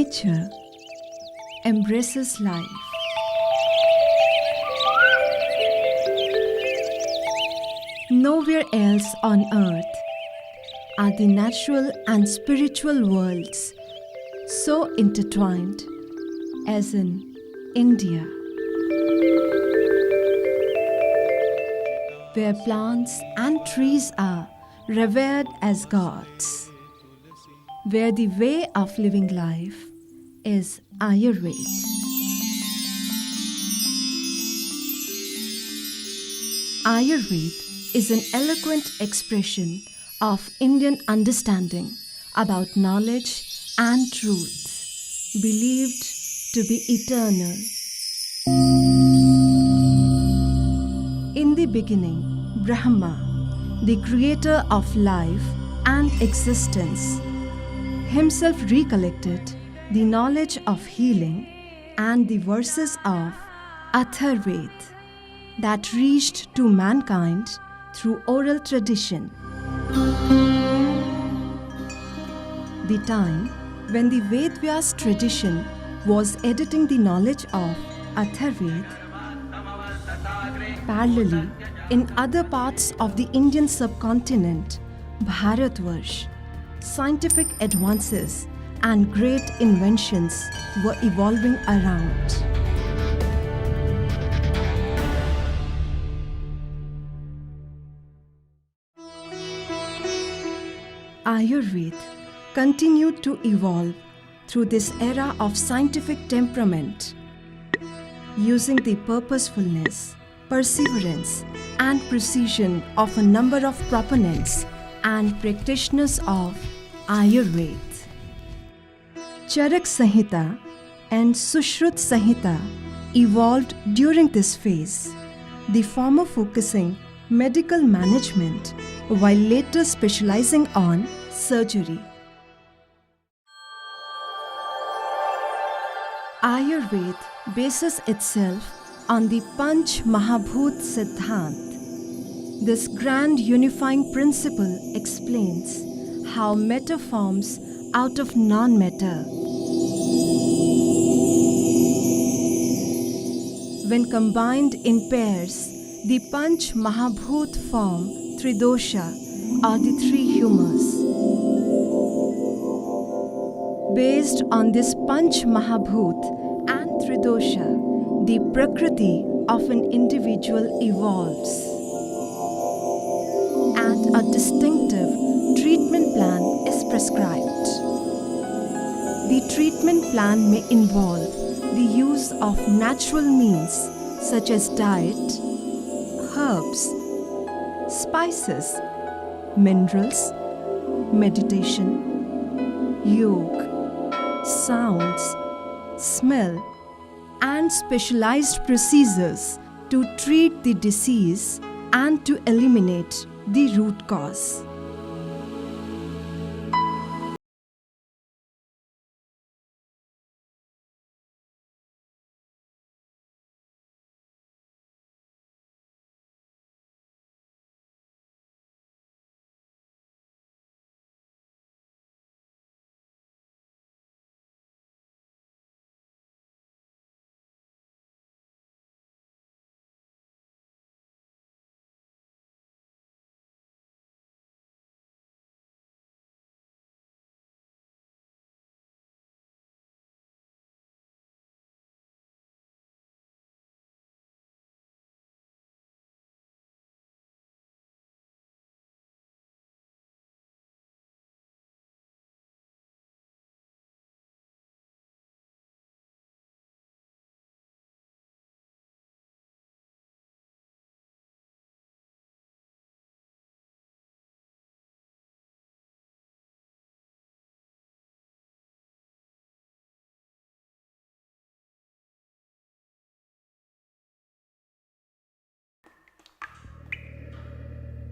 Nature embraces life. Nowhere else on earth are the natural and spiritual worlds so intertwined as in India, where plants and trees are revered as gods, where the way of living life is Ayurveda. Ayurveda is an eloquent expression of Indian understanding about knowledge and truth, believed to be eternal. In the beginning, Brahma, the creator of life and existence, himself recollected the knowledge of healing and the verses of Atharvaveda that reached to mankind through oral tradition. The time when the Vedvyas tradition was editing the knowledge of Atharvaveda, parallelly in other parts of the Indian subcontinent, Bharatvarsh, scientific advances and great inventions were evolving around. Ayurveda continued to evolve through this era of scientific temperament, using the purposefulness, perseverance, and precision of a number of proponents and practitioners of Ayurveda. Charak Samhita and Sushrut Samhita evolved during this phase, the former focusing medical management while later specializing on surgery. Ayurveda bases itself on the Panch Mahabhut Siddhant. This grand unifying principle explains how matter forms out of non-matter. When combined in pairs, the Panch Mahabhut form Tridosha, or the three humors. Based on this Panch Mahabhut and Tridosha, the Prakriti of an individual evolves, and a distinctive treatment plan is prescribed. The treatment plan may involve the use of natural means such as diet, herbs, spices, minerals, meditation, yoga, sounds, smell, and specialized procedures to treat the disease and to eliminate the root cause.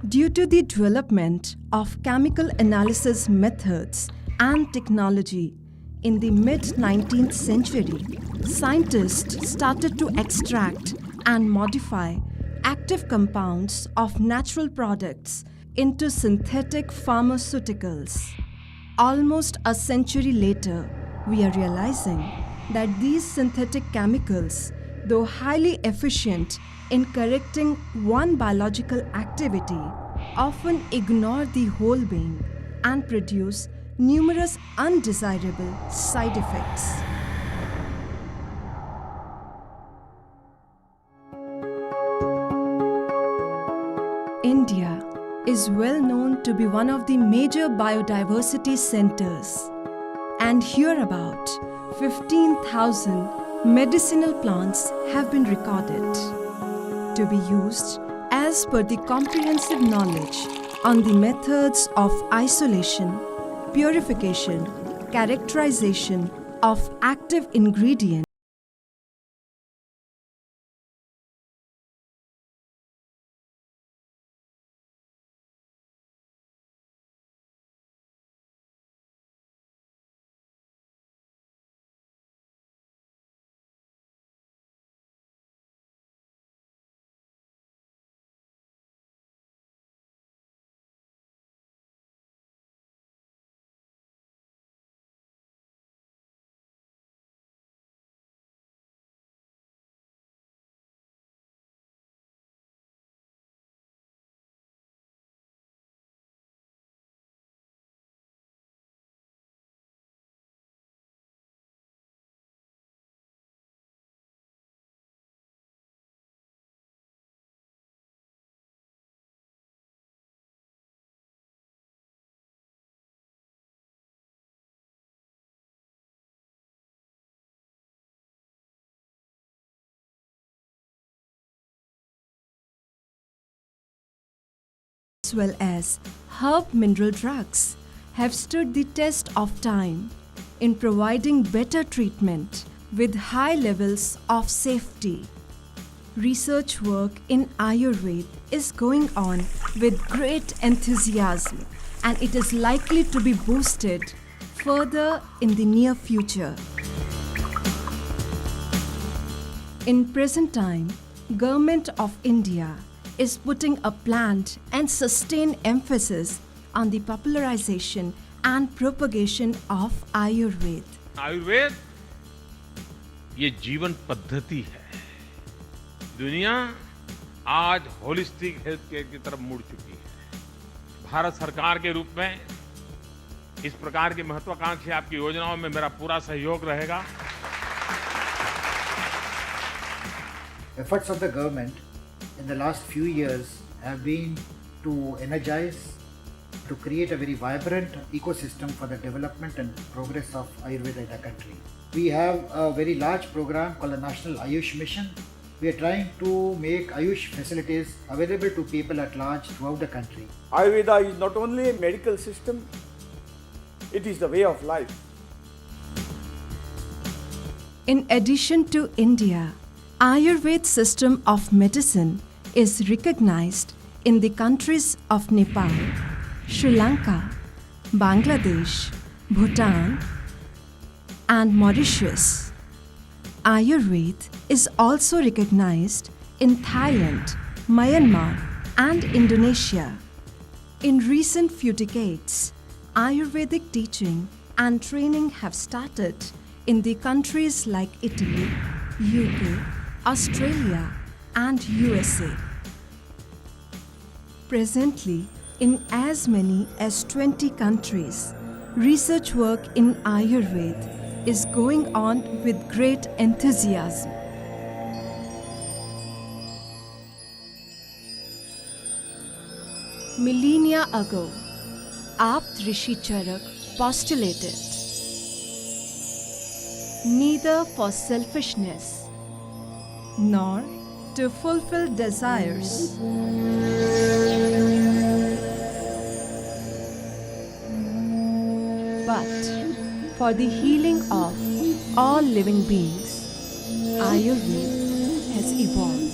Due to the development of chemical analysis methods and technology in the mid-19th century, scientists started to extract and modify active compounds of natural products into synthetic pharmaceuticals. Almost a century later, we are realizing that these synthetic chemicals, though highly efficient in correcting one biological activity, often ignore the whole being and produce numerous undesirable side effects. India is well known to be one of the major biodiversity centers, and here about 15,000 medicinal plants have been recorded to be used as per the comprehensive knowledge on the methods of isolation, purification, characterization of active ingredients, as well as herb mineral drugs have stood the test of time in providing better treatment with high levels of safety. Research work in Ayurveda is going on with great enthusiasm, and it is likely to be boosted further in the near future. In present time, Government of India is putting a planned and sustained emphasis on the popularization and propagation of Ayurveda. Ayurveda ये जीवन पद्धति है। दुनिया आज holistic health care की तरफ मुड़ चुकी है। भारत सरकार के रूप में इस प्रकार की महत्वाकांक्षी आपकी योजनाओं में मेरा पूरा सहयोग रहेगा। Efforts of the government in the last few years have been to energize, to create a very vibrant ecosystem for the development and progress of Ayurveda in the country. We have a very large program called the National Ayush Mission. We are trying to make Ayush facilities available to people at large throughout the country. Ayurveda is not only a medical system, it is the way of life. In addition to India, Ayurveda system of medicine is recognized in the countries of Nepal, Sri Lanka, Bangladesh, Bhutan, and Mauritius. Ayurveda is also recognized in Thailand, Myanmar, and Indonesia. In recent few decades, Ayurvedic teaching and training have started in the countries like Italy, UK, Australia, and USA. Presently, in as many as 20 countries, research work in Ayurveda is going on with great enthusiasm. Millennia ago, Apt Rishi Charak postulated, neither for selfishness nor to fulfill desires, but for the healing of all living beings, Ayurveda has evolved.